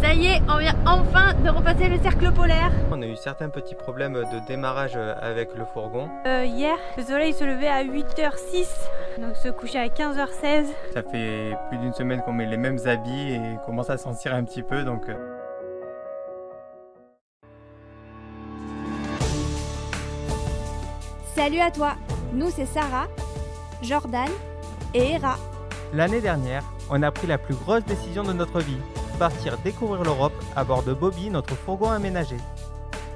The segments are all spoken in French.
Ça y est, on vient enfin de repasser le cercle polaire. On a eu certains petits problèmes de démarrage avec le fourgon. Hier, le soleil se levait à 8h06, donc se couchait à 15h16. Ça fait plus d'une semaine qu'on met les mêmes habits et commence à sentir un petit peu donc... Salut à toi, nous c'est Sarah, Jordan et Hera. L'année dernière, on a pris la plus grosse décision de notre vie. Partir découvrir l'Europe à bord de Bobby, notre fourgon aménagé.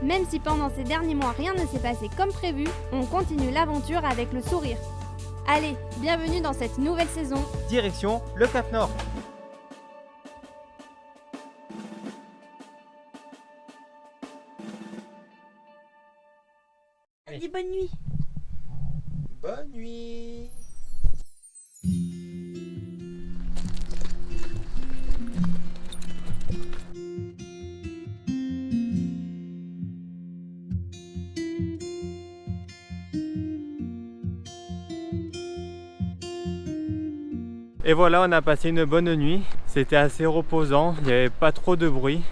Même si pendant ces derniers mois rien ne s'est passé comme prévu, on continue l'aventure avec le sourire. Allez, bienvenue dans cette nouvelle saison. Direction le Cap Nord. Dis bonne nuit. Bonne nuit. Et voilà, on a passé une bonne nuit. C'était assez reposant, il n'y avait pas trop de bruit.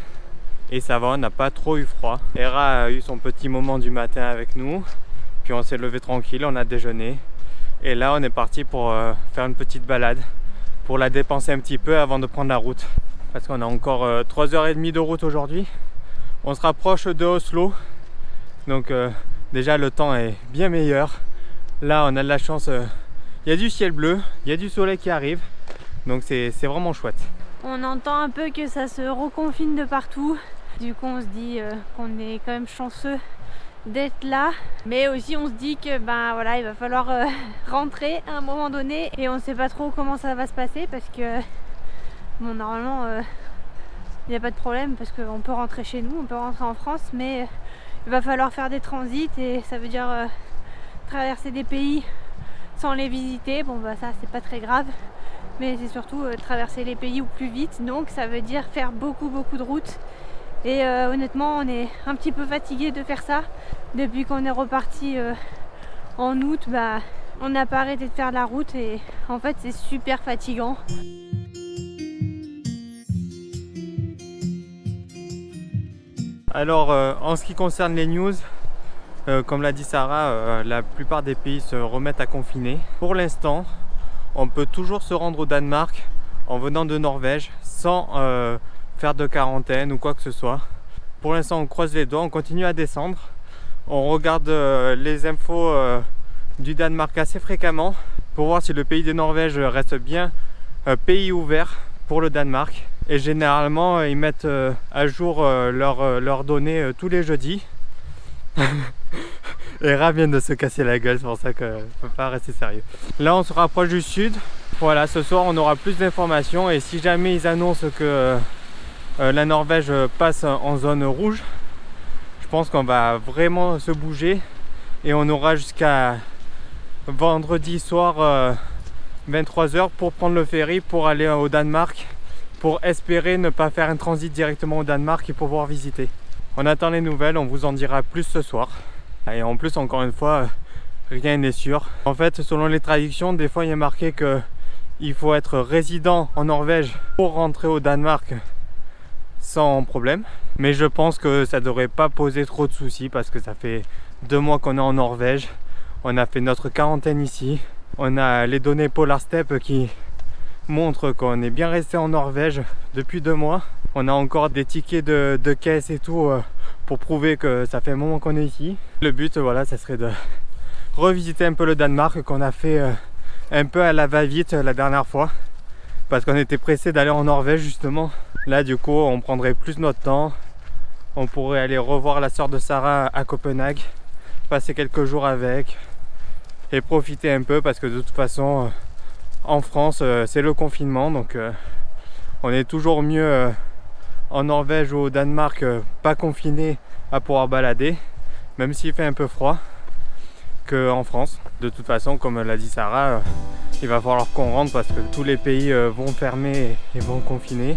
Et ça va, on n'a pas trop eu froid. Hera a eu son petit moment du matin avec nous. Puis on s'est levé tranquille, on a déjeuné. Et là, on est parti pour faire une petite balade. Pour la dépenser un petit peu avant de prendre la route. Parce qu'on a encore 3h30 de route aujourd'hui. On se rapproche de Oslo. Donc déjà, le temps est bien meilleur. Là, on a de la chance. Il y a du ciel bleu, il y a du soleil qui arrive, donc c'est vraiment chouette. On entend un peu que ça se reconfine de partout. Du coup, on se dit qu'on est quand même chanceux d'être là. Mais aussi, on se dit que voilà, il va falloir rentrer à un moment donné. Et on ne sait pas trop comment ça va se passer parce que, bon, normalement, il n'y a pas de problème parce qu'on peut rentrer chez nous, on peut rentrer en France. Mais il va falloir faire des transits et ça veut dire traverser des pays sans les visiter. Bon ça c'est pas très grave, mais c'est surtout traverser les pays au plus vite, donc ça veut dire faire beaucoup de routes. Et honnêtement on est un petit peu fatigué de faire ça. Depuis qu'on est reparti en août, on n'a pas arrêté de faire la route et en fait c'est super fatigant. Alors en ce qui concerne les news, comme l'a dit Sarah, la plupart des pays se remettent à confiner. Pour l'instant, on peut toujours se rendre au Danemark en venant de Norvège sans faire de quarantaine ou quoi que ce soit. Pour l'instant, on croise les doigts, on continue à descendre. On regarde les infos du Danemark assez fréquemment pour voir si le pays de Norvège reste bien pays ouvert pour le Danemark. Et généralement, ils mettent à jour leurs données tous les jeudis. Hera vient de se casser la gueule, c'est pour ça qu'on ne peut pas rester sérieux. Là on se rapproche du sud. Voilà, ce soir on aura plus d'informations et si jamais ils annoncent que la Norvège passe en zone rouge, je pense qu'on va vraiment se bouger et on aura jusqu'à vendredi soir 23h pour prendre le ferry pour aller au Danemark, pour espérer ne pas faire un transit directement au Danemark et pouvoir visiter. On attend les nouvelles, on vous en dira plus ce soir. Et en plus, encore une fois, rien n'est sûr. En fait, selon les traductions, des fois il y a marqué qu'il faut être résident en Norvège pour rentrer au Danemark sans problème. Mais je pense que ça ne devrait pas poser trop de soucis parce que ça fait 2 mois qu'on est en Norvège. On a fait notre quarantaine ici. On a les données Polar Step qui montrent qu'on est bien resté en Norvège depuis 2 mois. On a encore des tickets de caisse et tout pour prouver que ça fait un moment qu'on est ici. Le but, voilà, ça serait de revisiter un peu le Danemark qu'on a fait un peu à la va-vite la dernière fois parce qu'on était pressé d'aller en Norvège justement. Là du coup on prendrait plus notre temps. On pourrait aller revoir la sœur de Sarah à Copenhague, passer quelques jours avec et profiter un peu parce que de toute façon en France c'est le confinement, donc on est toujours mieux en Norvège ou au Danemark pas confiné à pouvoir balader, même s'il fait un peu froid, qu'en France. De toute façon, comme l'a dit Sarah, il va falloir qu'on rentre parce que tous les pays vont fermer et vont confiner.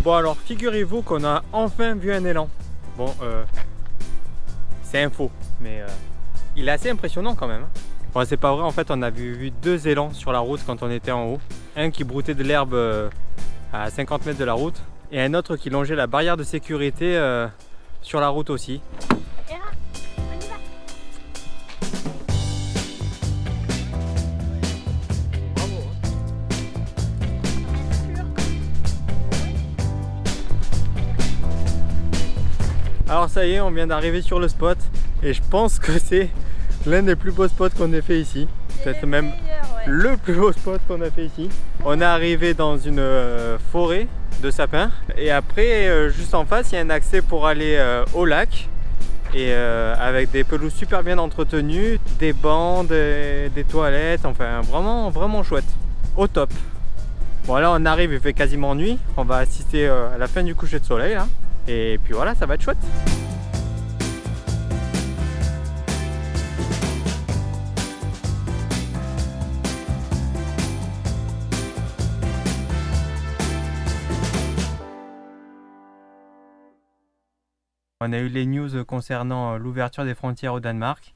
Bon alors figurez-vous qu'on a enfin vu un élan. Bon c'est un faux, mais il est assez impressionnant quand même. Bon, c'est pas vrai, en fait on a vu 2 élans sur la route quand on était en haut. Un qui broutait de l'herbe à 50 mètres de la route et un autre qui longeait la barrière de sécurité sur la route aussi. Et là, on y va. Bravo, hein. Alors ça y est, on vient d'arriver sur le spot et je pense que c'est l'un des plus beaux spots qu'on ait fait ici. Peut-être même le plus beau spot qu'on a fait ici. On est arrivé dans une forêt de sapins et après juste en face il y a un accès pour aller au lac et avec des pelouses super bien entretenues, des bancs, des toilettes, enfin vraiment chouette, au top. Bon là on arrive, il fait quasiment nuit, on va assister à la fin du coucher de soleil là et puis voilà, ça va être chouette. On a eu les news concernant l'ouverture des frontières au Danemark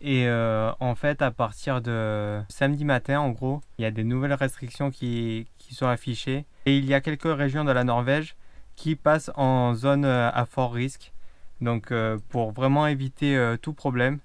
et en fait à partir de samedi matin en gros il y a des nouvelles restrictions qui sont affichées et il y a quelques régions de la Norvège qui passent en zone à fort risque. Donc pour vraiment éviter tout problème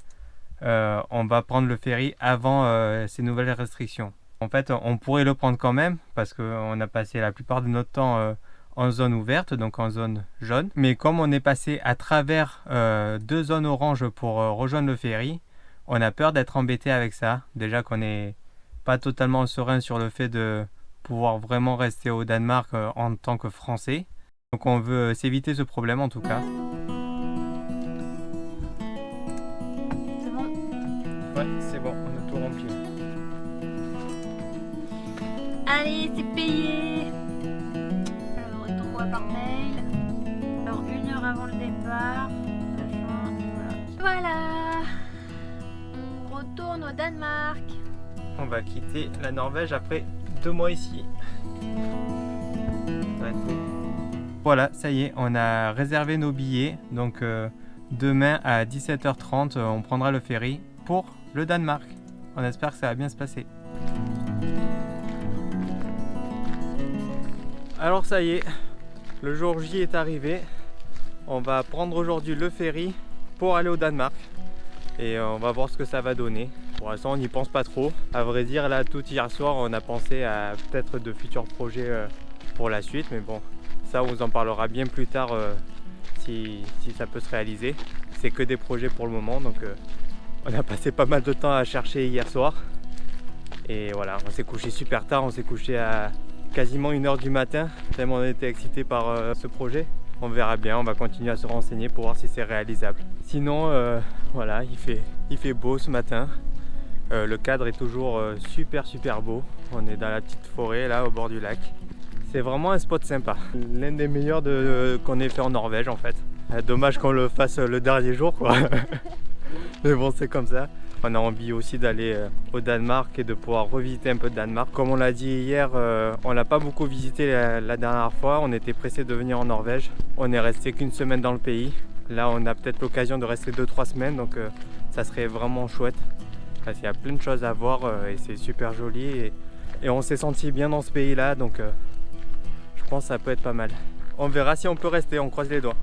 on va prendre le ferry avant ces nouvelles restrictions. En fait on pourrait le prendre quand même parce qu'on a passé la plupart de notre temps en zone ouverte, donc en zone jaune. Mais comme on est passé à travers 2 zones oranges pour rejoindre le ferry, on a peur d'être embêté avec ça. Déjà qu'on n'est pas totalement serein sur le fait de pouvoir vraiment rester au Danemark en tant que Français. Donc on veut s'éviter ce problème en tout cas. C'est bon. Ouais, c'est bon, on a tout rempli. Allez, c'est payé. Par mail. Alors 1 heure avant le départ. Voilà. On retourne au Danemark. On va quitter la Norvège après 2 mois ici. Ouais. Voilà, ça y est, on a réservé nos billets. Donc demain à 17h30, on prendra le ferry pour le Danemark. On espère que ça va bien se passer. Alors ça y est. Le jour J est arrivé, on va prendre aujourd'hui le ferry pour aller au Danemark et on va voir ce que ça va donner. Pour l'instant on n'y pense pas trop, à vrai dire là tout hier soir on a pensé à peut-être de futurs projets pour la suite, mais bon ça on vous en parlera bien plus tard si ça peut se réaliser. C'est que des projets pour le moment, donc on a passé pas mal de temps à chercher hier soir et voilà, on s'est couché super tard, on s'est couché à quasiment 1 h du matin, tellement on était excité par ce projet. On verra bien, on va continuer à se renseigner pour voir si c'est réalisable. Sinon, voilà, il fait beau ce matin. Le cadre est toujours super beau. On est dans la petite forêt là au bord du lac. C'est vraiment un spot sympa. L'un des meilleurs qu'on ait fait en Norvège en fait. Dommage qu'on le fasse le dernier jour quoi. Mais bon, c'est comme ça. On a envie aussi d'aller au Danemark et de pouvoir revisiter un peu de Danemark. Comme on l'a dit hier, on l'a pas beaucoup visité la dernière fois. On était pressé de venir en Norvège. On est resté qu'1 semaine dans le pays. Là, on a peut-être l'occasion de rester 2-3 semaines, donc ça serait vraiment chouette. Parce qu'il y a plein de choses à voir et c'est super joli. Et on s'est senti bien dans ce pays-là, donc je pense que ça peut être pas mal. On verra si on peut rester, on croise les doigts.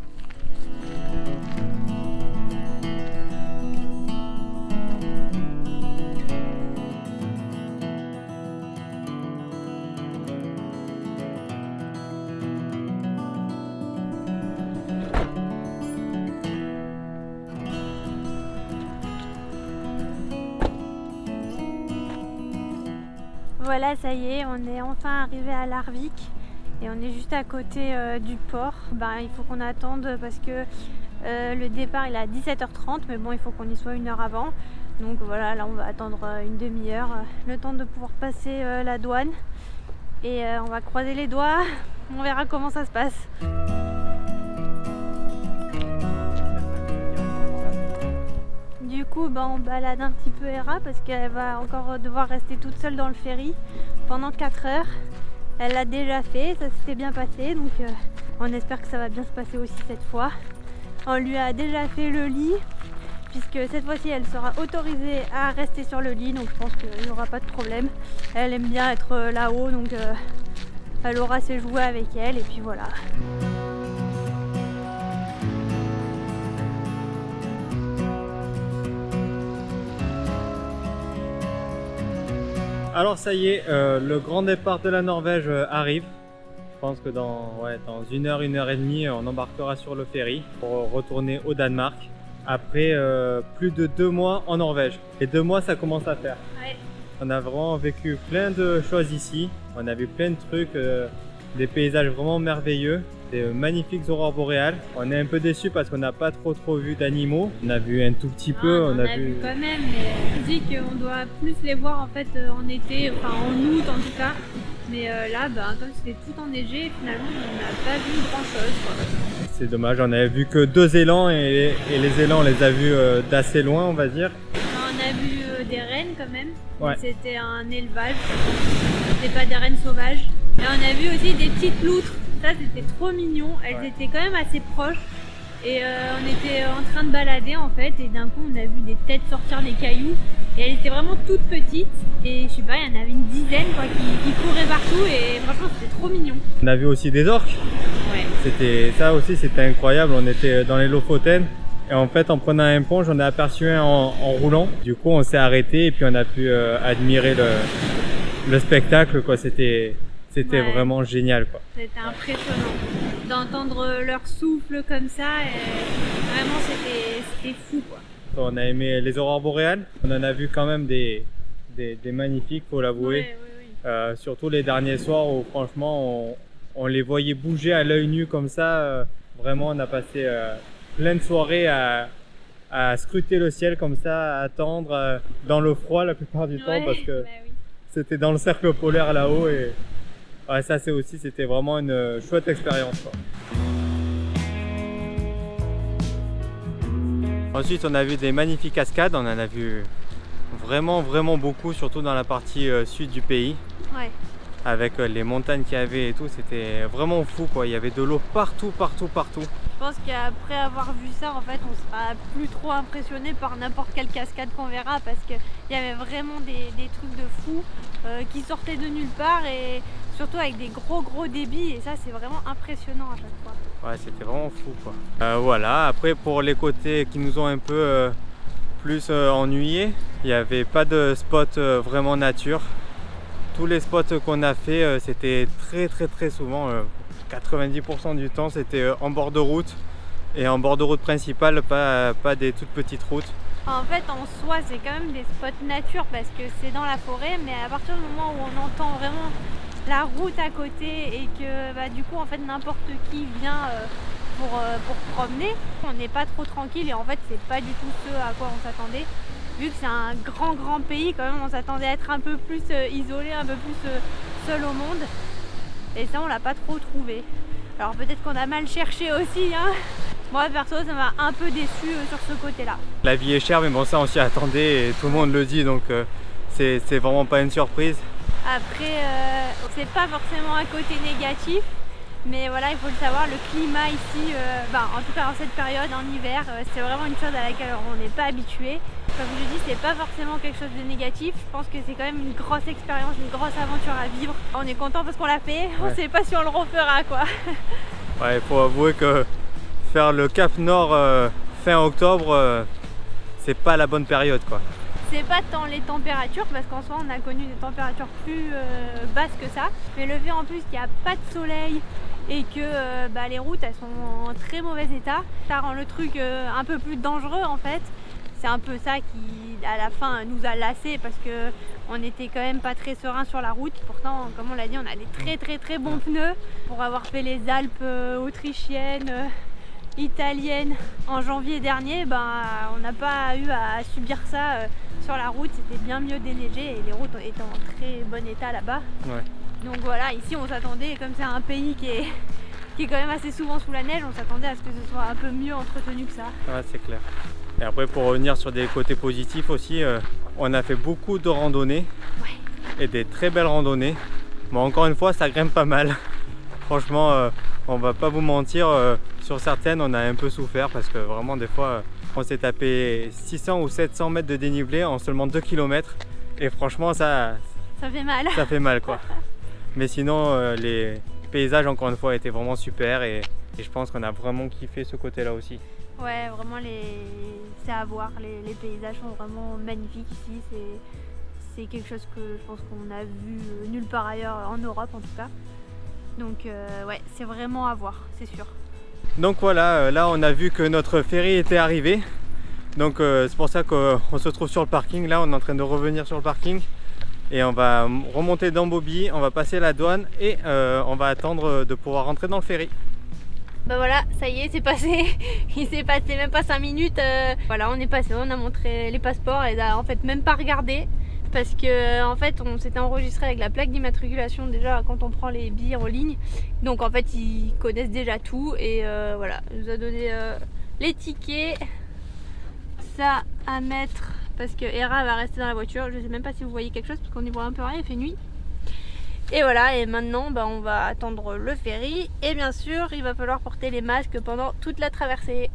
Voilà, ça y est, on est enfin arrivé à Larvik et on est juste à côté du port. Il faut qu'on attende parce que le départ il est à 17h30, mais bon, il faut qu'on y soit 1 heure avant. Donc voilà, là on va attendre une demi-heure, le temps de pouvoir passer la douane. Et on va croiser les doigts, on verra comment ça se passe. Du coup, on balade un petit peu Hera parce qu'elle va encore devoir rester toute seule dans le ferry pendant 4 heures. Elle l'a déjà fait, ça s'était bien passé, donc on espère que ça va bien se passer aussi cette fois. On lui a déjà fait le lit, puisque cette fois-ci elle sera autorisée à rester sur le lit, donc je pense qu'il n'y aura pas de problème. Elle aime bien être là-haut, donc elle aura ses jouets avec elle, et puis voilà. Alors ça y est, le grand départ de la Norvège arrive. Je pense que dans 1 heure, 1 heure et demie, on embarquera sur le ferry pour retourner au Danemark. Après plus de 2 mois en Norvège. Et 2 mois, ça commence à faire. Ouais. On a vraiment vécu plein de choses ici. On a vu plein de trucs, des paysages vraiment merveilleux, des magnifiques aurores boréales. On est un peu déçus parce qu'on n'a pas trop vu d'animaux. On a vu un tout petit peu. On a vu quand même, mais on dit qu'on doit plus les voir en fait en été, enfin en août en tout cas. Mais là, comme c'était tout enneigé, finalement on n'a pas vu grand chose. C'est dommage, on avait vu que 2 élans et les élans on les a vus d'assez loin, on va dire. On a vu des rennes quand même, Ouais. C'était un élevage, c'était pas des rennes sauvages. Et on a vu aussi des petites loutres, ça c'était trop mignon, elles étaient quand même assez proches. Et on était en train de balader en fait, et d'un coup on a vu des têtes sortir des cailloux. Et elles étaient vraiment toutes petites, et je sais pas, il y en avait une dizaine quoi, qui couraient partout, et franchement c'était trop mignon. On a vu aussi des orques. Ouais. Ça aussi c'était incroyable, on était dans les Lofoten. Et en fait en prenant un pont, j'en ai aperçu un en roulant. Du coup on s'est arrêté et puis on a pu admirer le spectacle quoi. C'était vraiment génial quoi. C'était impressionnant d'entendre leur souffle comme ça, et vraiment c'était fou quoi. On a aimé les aurores boréales, on en a vu quand même des magnifiques, faut l'avouer. Ouais. Surtout les derniers soirs où franchement on les voyait bouger à l'œil nu comme ça. Vraiment on a passé plein de soirées à scruter le ciel comme ça, à attendre dans le froid la plupart du temps parce que c'était dans le cercle polaire là-haut et ça c'était vraiment une chouette expérience quoi. Ensuite on a vu des magnifiques cascades, on en a vu vraiment beaucoup, surtout dans la partie sud du pays. Ouais. Avec les montagnes qu'il y avait et tout, c'était vraiment fou quoi, il y avait de l'eau partout. Je pense qu'après avoir vu ça, en fait, on sera plus trop impressionné par n'importe quelle cascade qu'on verra, parce qu'il y avait vraiment des trucs de fou qui sortaient de nulle part, et surtout avec des gros débits, et ça c'est vraiment impressionnant à chaque fois. Ouais, c'était vraiment fou quoi. Voilà, après pour les côtés qui nous ont un peu plus ennuyés, il n'y avait pas de spot vraiment nature. Tous les spots qu'on a fait, c'était très souvent, 90% du temps, c'était en bord de route. Et en bord de route principale, pas des toutes petites routes. En fait, en soi, c'est quand même des spots nature parce que c'est dans la forêt, mais à partir du moment où on entend vraiment la route à côté et que du coup, en fait, n'importe qui vient pour promener, on n'est pas trop tranquille, et en fait, c'est pas du tout ce à quoi on s'attendait. Vu que c'est un grand pays, quand même on s'attendait à être un peu plus isolé, un peu plus seul au monde, et ça on l'a pas trop trouvé. Alors peut-être qu'on a mal cherché aussi, hein. Moi perso ça m'a un peu déçu sur ce côté là. La vie est chère, mais bon ça on s'y attendait et tout le monde le dit, donc c'est vraiment pas une surprise. Après c'est pas forcément un côté négatif, mais voilà, il faut le savoir, le climat ici, en tout cas en cette période, en hiver, c'est vraiment une chose à laquelle on n'est pas habitué. Comme je dis, c'est pas forcément quelque chose de négatif. Je pense que c'est quand même une grosse expérience, une grosse aventure à vivre. On est content parce qu'on l'a fait, on sait pas si on le refera quoi. Ouais, il faut avouer que faire le Cap Nord fin octobre, c'est pas la bonne période quoi. C'est pas tant les températures, parce qu'en soi on a connu des températures plus basses que ça, mais le fait en plus qu'il n'y a pas de soleil et que les routes elles sont en très mauvais état, ça rend le truc un peu plus dangereux en fait. C'est un peu ça qui à la fin nous a lassés, parce que on était quand même pas très serein sur la route. Pourtant, comme on l'a dit, on a des très bons pneus pour avoir fait les Alpes autrichiennes, italiennes en janvier dernier. On n'a pas eu à subir ça sur la route, c'était bien mieux déneigé et les routes étaient en très bon état là-bas. Ouais. Donc voilà, ici on s'attendait, comme c'est un pays qui est quand même assez souvent sous la neige, on s'attendait à ce que ce soit un peu mieux entretenu que ça. Ouais, c'est clair. Et après pour revenir sur des côtés positifs aussi, on a fait beaucoup de randonnées et des très belles randonnées. Bon, encore une fois, ça grimpe pas mal. Franchement, on va pas vous mentir, sur certaines, on a un peu souffert parce que vraiment, des fois, on s'est tapé 600 ou 700 mètres de dénivelé en seulement 2 km. Et franchement, ça fait mal. Ça fait mal, quoi. Mais sinon, les paysages, encore une fois, étaient vraiment super et je pense qu'on a vraiment kiffé ce côté-là aussi. Ouais, vraiment, c'est à voir. Les paysages sont vraiment magnifiques ici. C'est quelque chose que je pense qu'on a vu nulle part ailleurs en Europe en tout cas. Donc ouais, c'est vraiment à voir, c'est sûr. Donc voilà, là on a vu que notre ferry était arrivé. Donc c'est pour ça qu'on se trouve sur le parking. Là on est en train de revenir sur le parking. Et on va remonter dans Bobby, on va passer la douane et on va attendre de pouvoir rentrer dans le ferry. Bah voilà, ça y est, c'est passé. Il s'est passé même pas 5 minutes. Voilà, on est passé, on a montré les passeports et en fait même pas regardé. Parce que en fait on s'était enregistré avec la plaque d'immatriculation déjà quand on prend les billets en ligne. Donc en fait ils connaissent déjà tout et voilà, il nous a donné les tickets. Ça à mettre parce que Hera va rester dans la voiture. Je sais même pas si vous voyez quelque chose parce qu'on y voit un peu rien, il fait nuit. Et voilà, et maintenant bah, on va attendre le ferry et bien sûr il va falloir porter les masques pendant toute la traversée.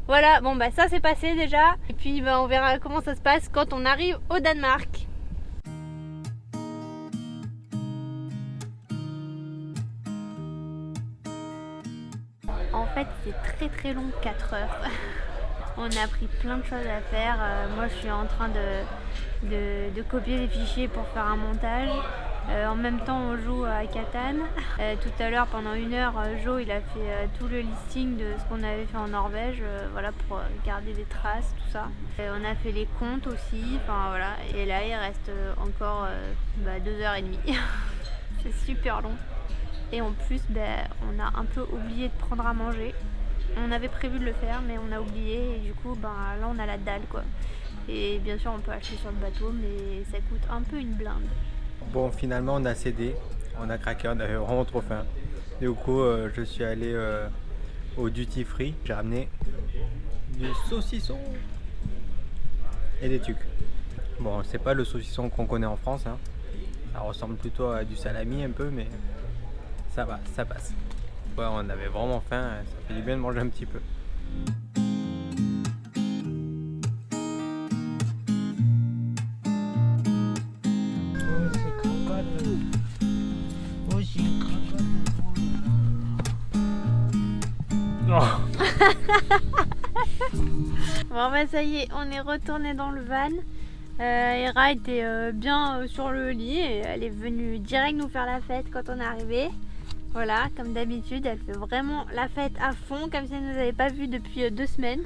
Voilà, bon bah ça c'est passé déjà et puis bah, on verra comment ça se passe quand on arrive au Danemark. En fait c'est très long, 4 heures. On a pris plein de choses à faire. Moi je suis en train de copier les fichiers pour faire un montage. En même temps on joue à Catan. Tout à l'heure pendant 1 heure, Jo il a fait tout le listing de ce qu'on avait fait en Norvège, voilà, pour garder des traces, tout ça. On a fait les comptes aussi, enfin voilà. Et là il reste encore 2h30. C'est super long. Et en plus on a un peu oublié de prendre à manger. On avait prévu de le faire mais on a oublié et du coup là on a la dalle quoi. Et bien sûr on peut acheter sur le bateau mais ça coûte un peu une blinde. Bon, finalement on a cédé, on a craqué, on avait vraiment trop faim. Du coup je suis allé au duty free, j'ai ramené du saucisson et des tucs. Bon, c'est pas le saucisson qu'on connaît en France, hein. Ça ressemble plutôt à du salami un peu, mais ça va, ça passe. Ouais, on avait vraiment faim, ça fait du bien de manger un petit peu. Bon bah ça y est, on est retourné dans le van. Hera était bien sur le lit et elle est venue direct nous faire la fête quand on est arrivé. Voilà, comme d'habitude, elle fait vraiment la fête à fond, comme si elle ne nous avait pas vus depuis 2 semaines.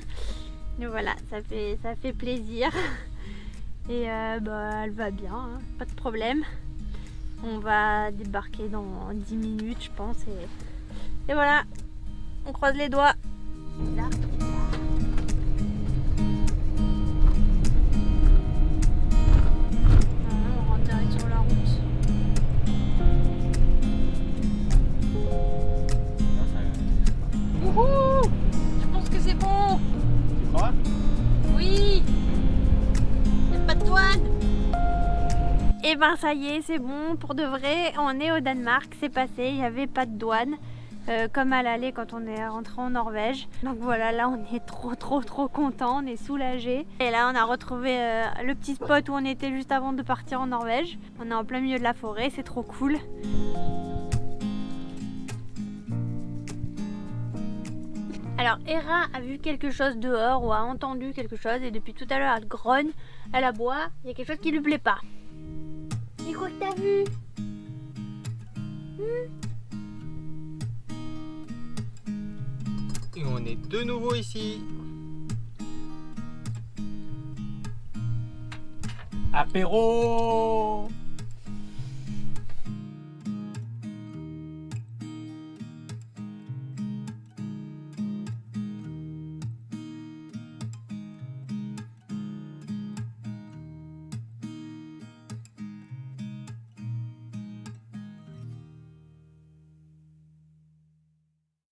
Donc voilà, ça fait plaisir. Et elle va bien, hein, pas de problème. On va débarquer dans 10 minutes, je pense. Et voilà, on croise les doigts. Là. On rentre direct sur la route. Wouhou! Je pense que c'est bon! Tu crois? Oui! Y'a pas de douane! Et ben ça y est, c'est bon, pour de vrai, on est au Danemark, c'est passé, il n'y avait pas de douane. Comme à l'aller quand on est rentré en Norvège. Donc voilà, là on est trop content, on est soulagé. Et là on a retrouvé le petit spot où on était juste avant de partir en Norvège. On est en plein milieu de la forêt, c'est trop cool. Alors Hera a vu quelque chose dehors ou a entendu quelque chose et depuis tout à l'heure elle grogne, elle aboie, il y a quelque chose qui lui plaît pas. C'est quoi que t'as vu? Et on est de nouveau ici. Apéro!